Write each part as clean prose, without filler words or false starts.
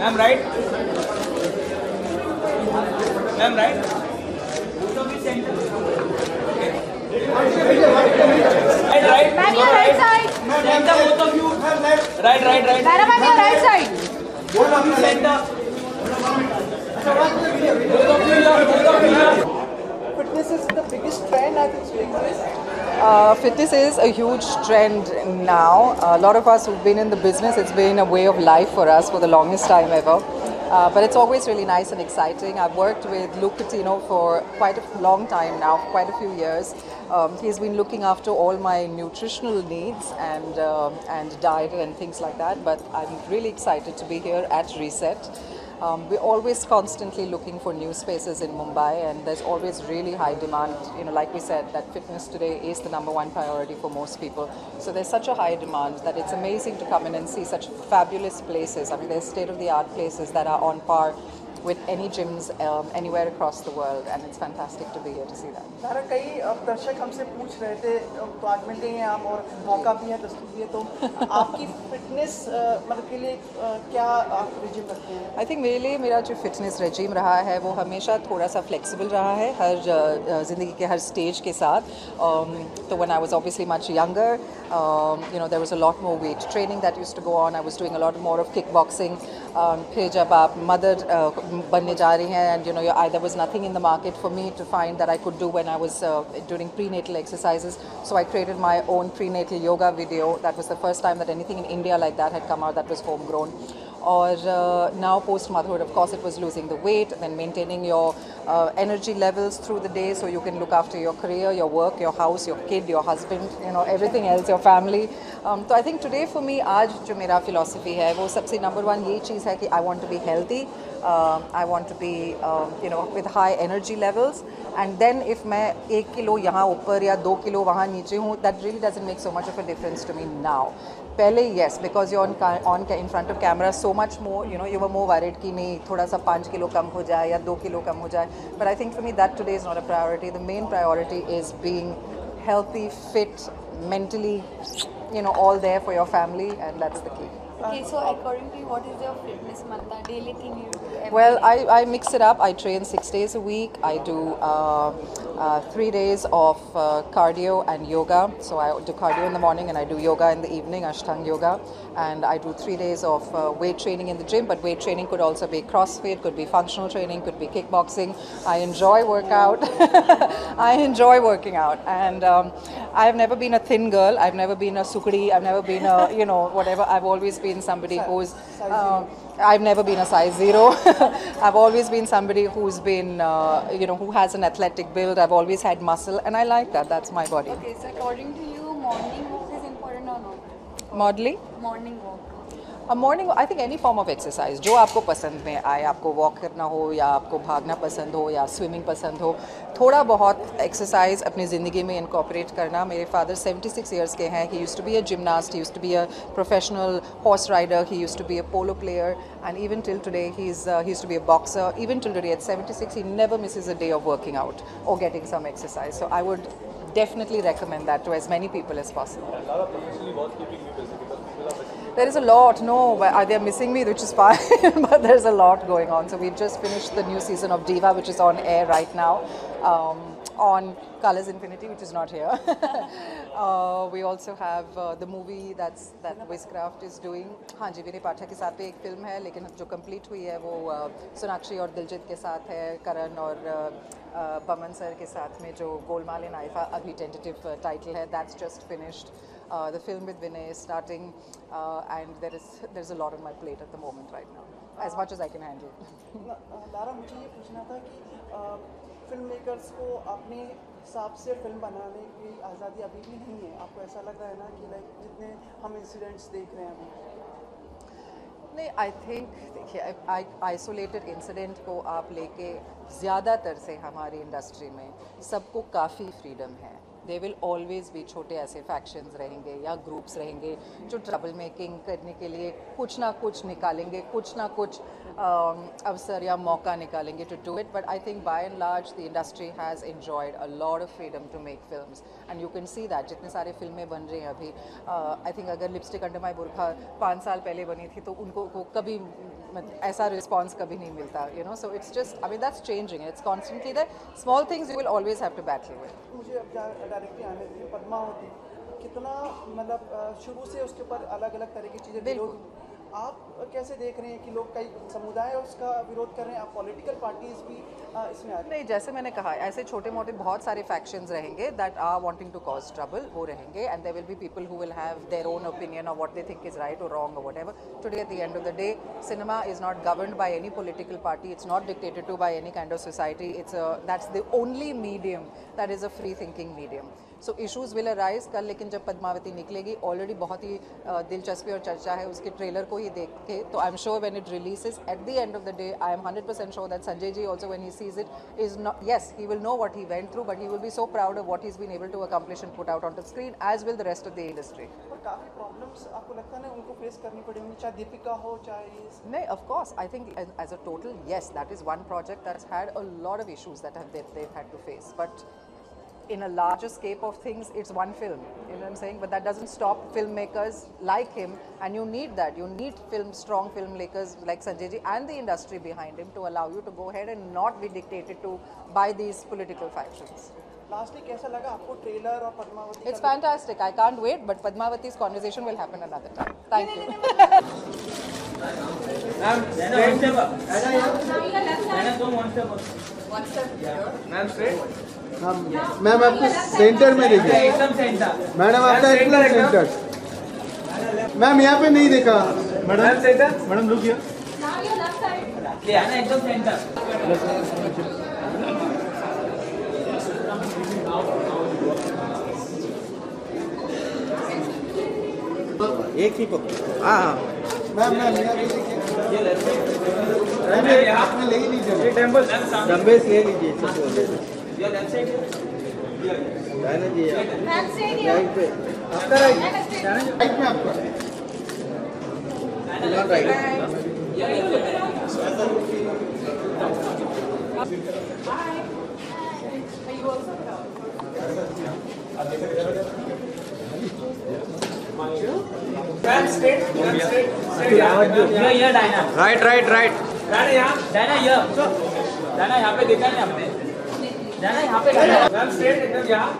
Ma'am, right? Ma'am, right? Both of you center. Okay. Right. Ma'am, your right side. Center, both of you. Right. Madam, ma'am, your right side. Both of you center. Both of you here. Fitness is the biggest trend I think taking place. Fitness is a huge trend now. A lot of us who've been in the business, it's been a way of life for us for the longest time ever. But it's always really nice and exciting. I've worked with Luke Coutinho for quite a long time now, quite a few years. He's been looking after all my nutritional needs and diet and things like that. But I'm really excited to be here at Reset. We're always constantly looking for new spaces in Mumbai, and there's always really high demand. You know, like we said, that fitness today is the #1 priority for most people. So there's such a high demand that it's amazing to come in and see such fabulous places. I mean, there's state-of-the-art places that are on par with any gyms anywhere across the world, and it's fantastic to be here to see that. Lara कई दर्शक हमसे पूछ रहे थे तो आज मिल गए हैं हम और मौका भी है दस्तूर भी है तो आपकी फिटनेस मतलब के लिए क्या आप रिजिम रखते हैं? आई थिंक मेरे लिए मेरा जो फिटनेस रेजीम रहा है वो हमेशा थोड़ा सा फ्लेक्सिबल रहा है हर ज़िंदगी के हर स्टेज के साथ. तो when I was obviously much younger, you know, there was a lot more weight training that used to go on. I was doing a lot more of kickboxing. फिर जब आप मदर बनने जा रही हैं, and you know, there was nothing in the market for me to find that I could do when I was doing prenatal exercises. So I created my own prenatal yoga video. That was the first time that anything in India like that had come out that was homegrown. Or now post motherhood, of course, it was losing the weight, then maintaining your energy levels through the day so you can look after your career, your work, your house, your kid, your husband, you know, everything else, your family. So I think today for me, आज जो मेरा philosophy है वो सबसे number one ये चीज़ है कि I want to be healthy. I want to be, you know, with high energy levels. And then if मैं 1 किलो यहाँ ऊपर या 2 किलो वहाँ नीचे हूँ, that really doesn't make so much of a difference to me now. पहले yes, because you're in front of camera so much more, you know, you were more worried कि नहीं थोड़ा सा 5 किलो कम हो जाए या 2 किलो कम हो जाए. But I think for me that today is not a priority. The main priority is being healthy, fit, mentally, you know, all there for your family, and that's the key. Okay, so according to you, what is your fitness mantra? Daily thing you do? Well, I mix it up. I train 6 days a week. I do 3 days of cardio and yoga. So I do cardio in the morning and I do yoga in the evening, Ashtanga yoga. And I do 3 days of weight training in the gym. But weight training could also be CrossFit, could be functional training, could be kickboxing. I enjoy workout. I enjoy working out. And I've never been a thin girl. I've never been a sukdi. I've never been a, you know, whatever. I've always been somebody who's... I've never been a size 0. I've always been somebody who's been, you know, who has an athletic build. I've always had muscle, and I like that. That's my body. Okay, so according to you, morning walk is important or not? Modeling? Morning walk. Morning I think any form of exercise जो आपको पसंद में आए, आपको walk करना हो या आपको भागना पसंद हो या स्विमिंग पसंद हो, थोड़ा बहुत एक्सरसाइज अपनी ज़िंदगी में इनकॉर्पोरेट करना. मेरे फादर 76 ईयर्स के हैं. He used to be a gymnast, he used to be a professional horse rider, he used to be a polo player, and even till today he used to be a boxer. Even till today at 76 he never misses a day of working out or getting some exercise. So I would definitely recommend that to as many people as possible. There is a lot. No, they are missing me, which is fine, but there's a lot going on. So we've just finished the new season of Diva, which is on air right now, on Colors Infinity, which is not here. We also have the movie that Wizcraft is doing. हाँ जी, विनय पाठक के साथ पे एक film है, लेकिन जो complete हुई है वो सोनाक्षी और दिलजीत के साथ है, करण और बमन सर के साथ में जो गोलमाल इन आइफा अभी टेंटेटिव टाइटल है. That's just finished. The film with Vinay is starting, and there's a lot on my plate at the moment right now, as much as I can handle. Lara मुझे ये पूछना था कि film makers को अपने हिसाब से फिल्म बनाने की आज़ादी अभी भी नहीं है. आपको ऐसा लग रहा है ना कि लाइक जितने हम इंसिडेंट्स देख रहे हैं अभी? नहीं, आई थिंक देखिए, आइसोलेटेड इंसिडेंट को आप लेके ज़्यादातर से हमारी इंडस्ट्री में सबको काफ़ी फ्रीडम है. दे विल ऑलवेज भी छोटे ऐसे फैक्शंस रहेंगे या ग्रुप्स रहेंगे जो ट्रबल मेकिंग करने के लिए कुछ ना कुछ निकालेंगे, कुछ ना कुछ अवसर या मौका निकालेंगे to do it. But I think by and large the industry has enjoyed a lot of freedom to make films, and you can see that. जितने सारे फिल्में बन रही हैं अभी, आई थिंक अगर लिपस्टिक अंडर माई बुरखा 5 साल पहले बनी थी तो उनको कभी ऐसा रिस्पॉन्स कभी नहीं मिलता, you know, so it's just, I mean, that's changing, it's constantly there. Small things you will always have to battle with. मुझे अब डायरेक्टली आने दीजिए, पद्मावती कितना मतलब शुरू से उसके ऊपर अलग अलग तरह की चीज़ें विरोध, आप कैसे देख रहे हैं कि लोग कई समुदाय उसका विरोध कर रहे हैं, आप पॉलिटिकल पार्टीज भी इसमें आ रही हैं? नहीं, जैसे मैंने कहा, ऐसे छोटे मोटे बहुत सारे फैक्शंस रहेंगे that are wanting to cause trouble, वो रहेंगे, and there will be people who will have their own opinion of what they think is right और रॉन्ग और whatever. Today at the end of the day, cinema is not governed by any political party, it's not dictated to by any kind of society, that's the only medium that is a free thinking medium. So issues will arise कल, लेकिन जब पद्मावती निकलेगी, already बहुत ही दिलचस्पी और चर्चा है उसके ट्रेलर को ही देख के, तो I am sure when it releases at the end of the day, I am 100% sure that Sanjay ji also when he sees it is not, yes, he will know what he went through, but he will be so proud of what he's been able to accomplish and put out on the screen, as will the rest of the industry. और काफ़ी problems आपको लगता है ना उनको face करनी पड़ेंगी, चाहे दीपिका हो चाहे No, of course. I think as a total, yes, that is one project that's had a lot of issues that they've had to face. But in a larger scope of things, it's one film. You know what I'm saying? But that doesn't stop filmmakers like him, and you need that. You need strong filmmakers like Sanjay ji and the industry behind him to allow you to go ahead and not be dictated to by these political factions. Lastly कैसा लगा आपको trailer और Padmavati? It's fantastic. I can't wait. But Padmavati's conversation will happen another time. Thank you. Ma'am, one step up. Anna, come one step up. One step. Ma'am, straight. Ma'am आपको centre में देखिए, एकदम centre. Madam आपका एकदम centre. Ma'am यहाँ पे नहीं देखा. Madam centre. Madam look here. ले आना एकदम सेंटर. एक ही पकड़ो. हाँ मैम मैम यहाँ पे देखिए. ये लेफ्ट साइड. मैम आप में ले ही लीजिए. ये टेंपल. डम्बेल्स ले लीजिए सब. ये लेफ्ट साइड. जाना जी राइट पे. आपका राइट में आपका. Not right. Ma'am, straight. Here, Diana. Right right right. Diana यहाँ. Diana here. Diana यहाँ पे देखा नहीं आपने? Diana यहाँ पे. Ma'am, straight एकदम यहाँ.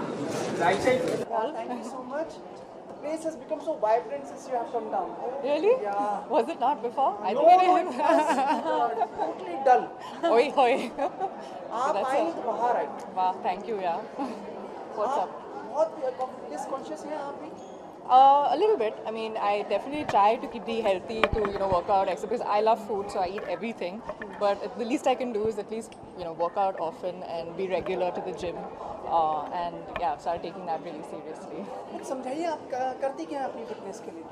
Right side. Thank you so much. The place has become so vibrant since you have come down. Really? Yeah. Was it not before? I No, it was totally dull. Oi, oi. आप That's आए all. तो बाहर आए. Wow, thank you, yeah. What's आप up? बहुत डिस्कॉन्शियस हैं आप भी. A little bit. I mean, I definitely try to be healthy, to work out, exercise. Because I love food, so I eat everything. But the least I can do is at least work out often and be regular to the gym. And yeah, start taking that really seriously. समझाइए आप करती क्या हैं अपनी fitness के लिए?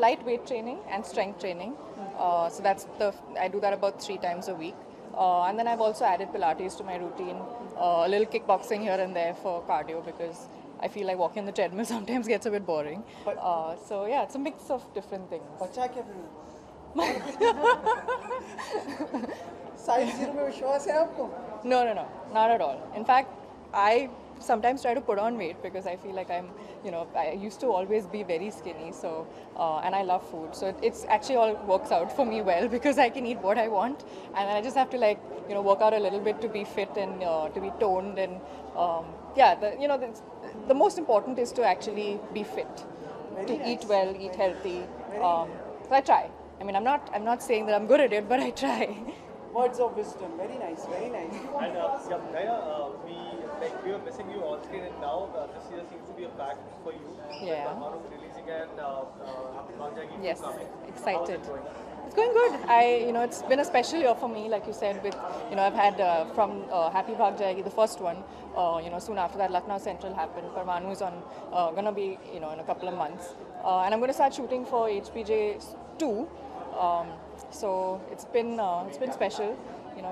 Light weight training and strength training. So I do that about 3 times a week. And then I've also added Pilates to my routine. A little kickboxing here and there for cardio because I feel like walking on the treadmill sometimes gets a bit boring. So yeah, it's a mix of different things. बच्चा क्या फिर? Size 0 में विश्वास है आपको? No, not at all. In fact, I sometimes try to put on weight because I feel like I used to always be very skinny. So, and I love food. So it's actually all works out for me well because I can eat what I want. And then I just have to work out a little bit to be fit and to be toned. And yeah, the most important is to actually be fit, to eat well, eat healthy. So I try. I mean, I'm not saying that I'm good at it, but I try. Words of wisdom. Very nice, very nice. And Diana, we were missing you on screen, and now this year seems to be a fact for you. Yeah. With Parmanu releasing and Happy Bhagjagi Yes, coming. excited. How is it going? It's going good. It's been a special year for me, like you said. With I've had from Happy Bhagjagi, the first one. Soon after that, Lucknow Central happened. Parmanu is on gonna be in a couple of months, and I'm gonna start shooting for HPJ 2. So it's been special.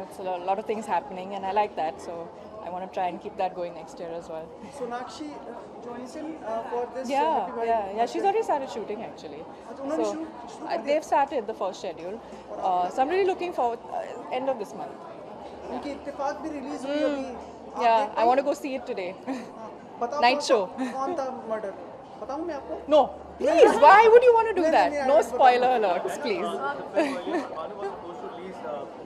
It's a lot of things happening, and I like that. So I want to try and keep that going next year as well. Sonakshi joins in for this. Yeah. She's already started shooting actually. उन्होंने So शुरू कर दिया? they've started the first schedule. So I'm really looking forward. End of this month. उनकी इत्तेफाक भी release हुई अभी. आप Yeah, देख I want to go see it today. बताओ Night show. कौन था मर्डर? बताऊं मैं आपको? No. Please, why would you want to do No, that? no, No no, spoiler alerts, please. Banu was supposed to release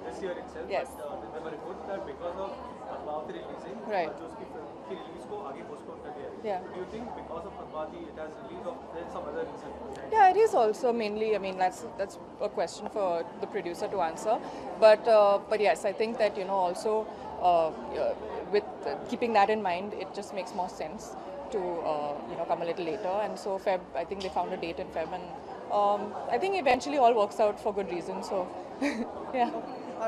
this year itself, Yes. but there were reports that because of Padmavati releasing, Right. जो उसकी film की release को आगे postpone कर दिया है. Yeah. Do you think because of Padmavati it has released, or there's some other reason? Yeah, it is also mainly. I mean, that's a question for the producer to answer. But yes, I think that also with keeping that in mind, it just makes more sense to come a little later. And so Feb, I think they found a date in Feb, and I think eventually all works out for good reason. So yeah,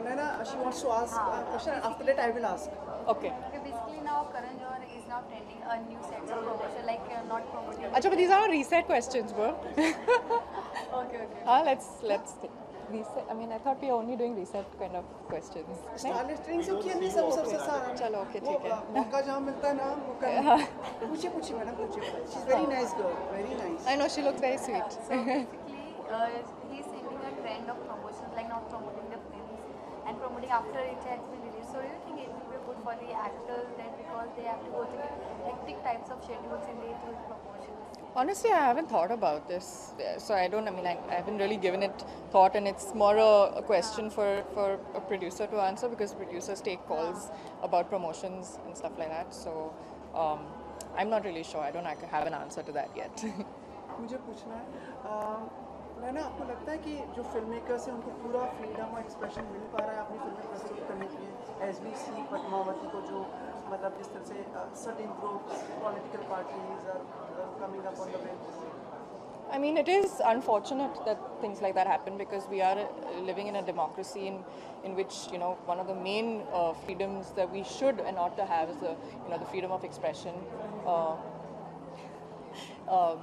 Naina, she wants to ask a question. After that, I will ask. okay. Okay, basically now Karan Johar is now trending a new sets of promotion, like not promoting. Acha, but these are not reset questions, bro. Okay. Let's take reset. I mean, I thought we were only doing reset kind of questions. नहीं? Stylish training से किया नहीं सबसे सारा. चलो, okay, ठीक है. मौका जहाँ मिलता है ना वो कर. पूछिए मैडम पूछिए. She's very nice girl, very nice. I know she looks very sweet. So basically, he's setting a trend of promotions, like not promoting the films and promoting after it has been released. So do you think it will be good for the actors that because they have to go through hectic types of schedules in the promotions? Honestly, I haven't thought about this, so I don't. I mean, I haven't really given it thought, and it's more a question for a producer to answer because producers take calls about promotions and stuff like that. So I'm not really sure. I don't have an answer to that yet. मुझे पूछना है नैना, आपको लगता है कि जो film makers हैं उनको पूरा फ्रीडम और एक्सप्रेशन मिल पा रहा है अपनी फिल्में प्रस्तुत करने के लिए, एज वी सी पद्मावती को जो मतलब जिस तरह से certain groups political parties are coming up on the bench? I mean, it is unfortunate that things like that happen because we are living in a democracy in which one of the main freedoms that we should and ought to have is the freedom of expression.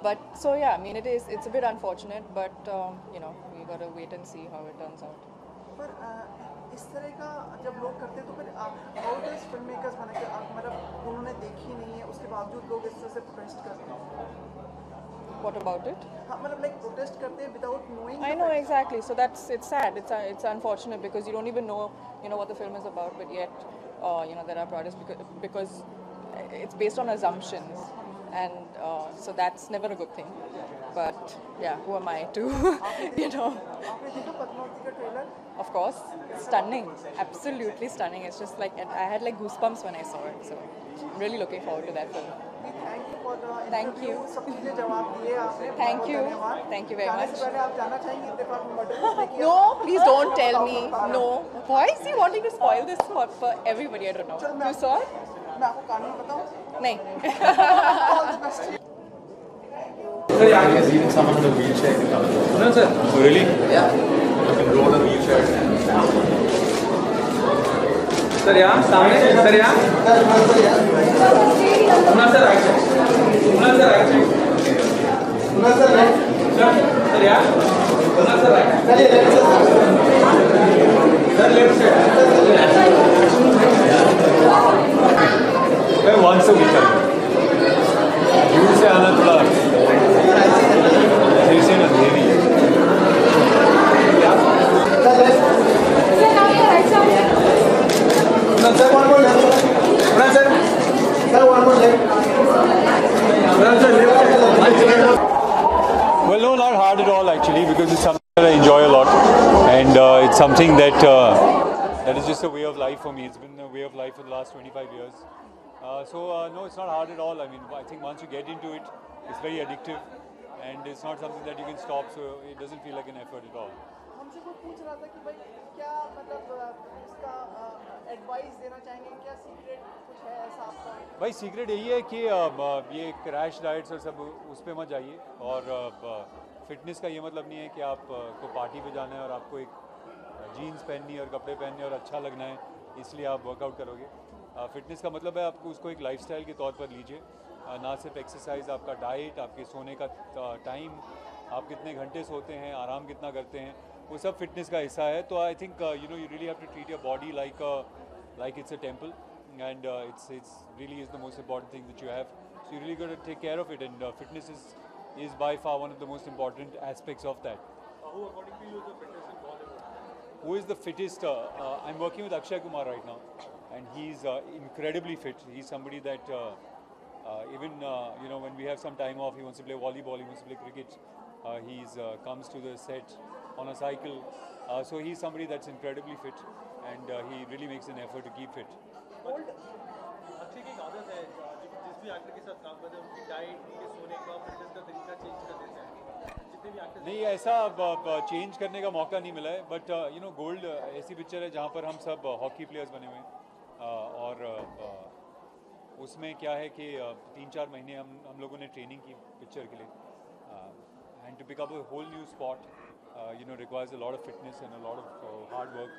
But so yeah, I mean, it's a bit unfortunate, but we got to wait and see how it turns out. पर इस तरह का जब लोग करते हैं तो फिर हाउ डज फिल्म मेकर्स बना के मतलब उन्होंने देखी नहीं है उसके बावजूद लोग इस तरह से प्रोटेस्ट करते हैं? What about it? हाँ मतलब लाइक प्रोटेस्ट करते हैं without knowing. I know exactly. So it's sad. It's unfortunate because you don't even know what the film is about, but yet there are protests because it's based on assumptions, and so that's never a good thing. But yeah, who am I to आपने देखा पद्मावती का trailer? Of course, stunning, absolutely stunning. It's just like I had like goosebumps when I saw it. So I'm really looking forward to that film. Thank you for the Thank interview. you. सब चीजें जवाब दिए आपने. Thank बहुत you. धन्यवाद. Thank you very जाने much. से पहले आप जाना चाहेंगे इत्तेफाक में मर्डर किसने किया? No, please don't tell me. No. Why is he wanting to spoil this for everybody? I don't know. You saw it? मैं आपको कहानी बताऊं? नहीं. All the best. सर यहाँ I've seen someone in a wheelchair in the car. no sir Oh, really? Yeah. You can go on a wheelchair. Sir यहाँ सामने sir यहाँ उन्ना सर राइट साइड सर यहाँ उन्ना sir right sir left side मैं once a week आता हूँ. दूर से आना थोड़ा जैसे अंधेरी है. Sir, one more left. Sir, one more left. Well, no, not hard at all actually, because it's something that I enjoy a lot, and it's something that is just a way of life for me. It's been a way of life for the last 25 years. No, it's not hard at all. I mean, I think once you get into it, it's very addictive, and it's not something that you can stop. So it doesn't feel like an effort at all. हमसे कोई पूछ रहा था कि भाई क्या मतलब इसका एडवाइस देना चाहेंगे, क्या सीक्रेट कुछ है ऐसा आपका? भाई सीक्रेट यही है कि ये क्रैश डाइट्स और सब उस पर मत जाइए, और फिटनेस का ये मतलब नहीं है कि आपको पार्टी पे जाना है और आपको एक जीन्स पहननी है और कपड़े पहनने और अच्छा लगना है इसलिए आप वर्कआउट करोगे. फिटनेस का मतलब है आपको उसको एक लाइफस्टाइल के तौर पर लीजिए, ना सिर्फ एक्सरसाइज, आपका डाइट, आपके सोने का टाइम, आप कितने घंटे सोते हैं, आराम कितना करते हैं, वो सब फिटनेस का हिस्सा है. तो I think you really have to treat your body like it's a temple, and it's really is the most important thing that you have. So you really got to take care of it, and fitness is by far one of the most important aspects of that. Who according to you is the fittest in Bollywood? Who is the fittest? I'm working with Akshay Kumar right now, and he's incredibly fit. He's somebody that Even you know, when we have some time off, he wants to play volleyball, he wants to play cricket. He's comes to the set on a cycle. So he's somebody that's incredibly fit, and he really makes an effort to keep fit. Akshay की एक आदत है जिस भी actor के साथ काम करते हैं उनकी डाइट, उनके सोने का, फिटनेस का तरीका चेंज कर देते हैं जितने भी एक्टर। नहीं, ऐसा चेंज करने का मौका नहीं मिला है, बट यू नो, गोल्ड ऐसी पिक्चर है जहाँ पर हम सब हॉकी प्लेयर्स बने हुए हैं, और उसमें क्या है कि 3-4 महीने हम लोगों ने ट्रेनिंग की पिक्चर के लिए, and to pick up a whole new spot you know requires a lot of fitness and a lot of hard work.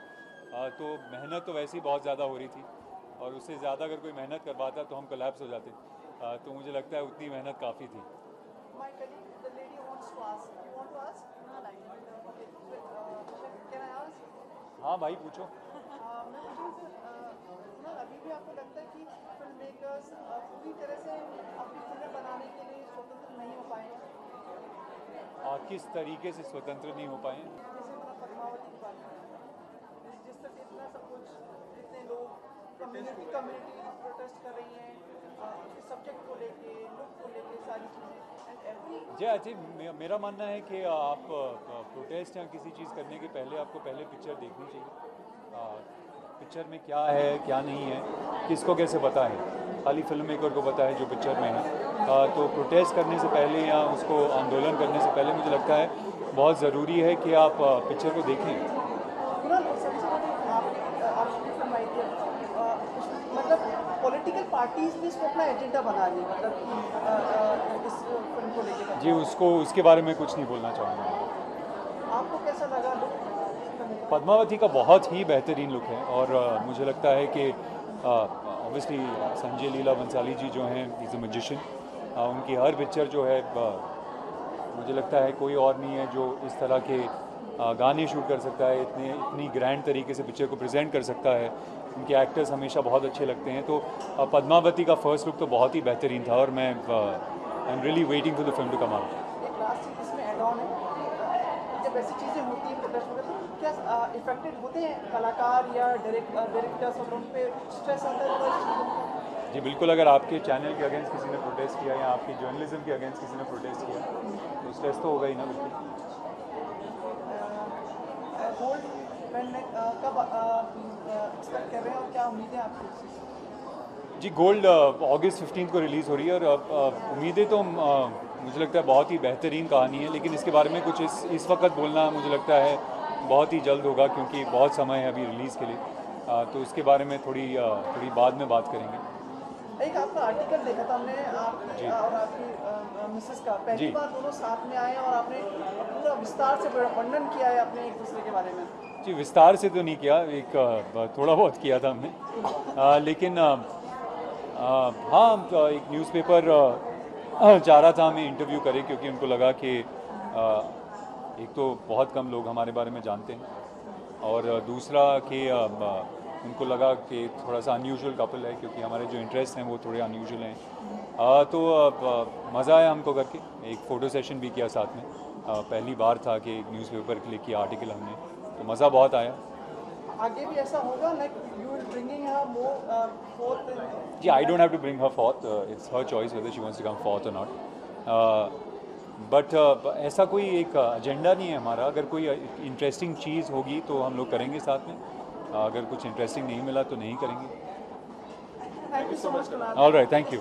तो मेहनत तो वैसे ही बहुत ज़्यादा हो रही थी, और उससे ज़्यादा अगर कोई मेहनत करवाता तो हम कोलैप्स हो जाते। तो मुझे लगता है उतनी मेहनत काफ़ी थी। My colleague, the lady wants to ask. You want to ask? No, like. Okay. Can I ask? हाँ भाई, पूछो। मैं पूछूँ सर, अभी भी आपको लगता है कि फिल्म मेकर्स पूरी तरह से अपनी फिल्म बनाने के लिए स्वतंत्र नहीं हो पाए? किस तरीके से स्वतंत्र नहीं हो पाए? जैसे मतलब पद्मावती की बात करें, जिस तरह से इतना सब कुछ, इतने लोग कम्युनिटी प्रोटेस्ट कर रही हैं इस सब्जेक्ट को लेके, लुक को लेके, सारी चीज़ें एंड एवरी। जी अच्छा, मेरा मानना है कि आप प्रोटेस्ट या किसी चीज़ करने के पहले आपको पहले पिक्चर देखनी चाहिए। पिक्चर में क्या है क्या नहीं है किसको कैसे पता है, खाली फिल्म मेकर को पता है जो पिक्चर में है। तो प्रोटेस्ट करने से पहले या उसको आंदोलन करने से पहले मुझे लगता है बहुत ज़रूरी है कि आप पिक्चर को देखें। मतलब पॉलिटिकल पार्टीज भी इसको अपना एजेंडा बना ली, मतलब कि इस फिल्म को लेकर। जी, उसके बारे में कुछ नहीं बोलना चाहूँगा। आपको कैसा लगा लुक? पद्मावती का बहुत ही बेहतरीन लुक है, और मुझे लगता है कि ऑब्वियसली संजय लीला बंसाली जी जो हैं, इज़ अ मैजिशियन। उनकी हर पिक्चर जो है मुझे लगता है कोई और नहीं है जो इस तरह के गाने शूट कर सकता है, इतनी ग्रैंड तरीके से पिक्चर को प्रेजेंट कर सकता है। उनके एक्टर्स हमेशा बहुत अच्छे लगते हैं। तो पद्मावती का फर्स्ट लुक तो बहुत ही बेहतरीन था, और मैं I am really waiting for the film to come out. एक लास्ट चीज़ इसमें ऐड ऑन है, जब ऐसी चीज़ें होती हैं प्रोटेस्ट वगैरह, तो क्या इफेक्टेड होते हैं कलाकार या डायरेक्टर्स, और उन पर स्ट्रेस आता है? जी बिल्कुल, अगर आपके चैनल के अगेंस्ट किसी ने प्रोटेस्ट किया या आपकी जर्नलिज्म के अगेंस्ट किसी ने प्रोटेस्ट किया तो स्ट्रेस तो होगा ही ना। बिल्कुल। गोल्ड कब एक्सपेक्ट कर रहे हैं और क्या उम्मीदें आपकी? जी, गोल्ड अगस्त 15 को रिलीज़ हो रही है, और उम्मीदें तो मुझे लगता है बहुत ही बेहतरीन कहानी है, लेकिन इसके बारे में कुछ इस वक्त बोलना मुझे लगता है बहुत ही जल्द होगा, क्योंकि बहुत समय है अभी रिलीज़ के लिए। तो इसके बारे में थोड़ी बाद में बात करेंगे। एक आपका आर्टिकल देखा था हमने, आपकी और आपकी मिसेस का, पहली बार दोनों साथ में आए और आपने पूरा विस्तार से वर्णन किया है अपने एक दूसरे के बारे में। जी, विस्तार से तो नहीं किया, एक थोड़ा बहुत किया था हमने, लेकिन हाँ, एक न्यूज़पेपर चाह रहा था हमें इंटरव्यू करें, क्योंकि उनको लगा कि एक तो बहुत कम लोग हमारे बारे में जानते हैं, और दूसरा कि उनको लगा कि थोड़ा सा अनयूजुअल कपल है, क्योंकि हमारे जो इंटरेस्ट हैं वो थोड़े अनयूजुअल हैं। तो मज़ा आया हमको करके, एक फ़ोटो सेशन भी किया साथ में। पहली बार था कि एक न्यूज़पेपर के लिए किया आर्टिकल हमने, तो मज़ा बहुत आया। आगे भी ऐसा होगा, like you will bringing her more forth? जी, I don't have to bring her forth, it's her choice whether she wants to come forth और नॉट। बट ऐसा कोई एक एजेंडा नहीं है हमारा। अगर कोई इंटरेस्टिंग चीज़ होगी तो हम लोग करेंगे साथ में, अगर कुछ इंटरेस्टिंग नहीं मिला तो नहीं करेंगे। Thank you so much. All right, thank you.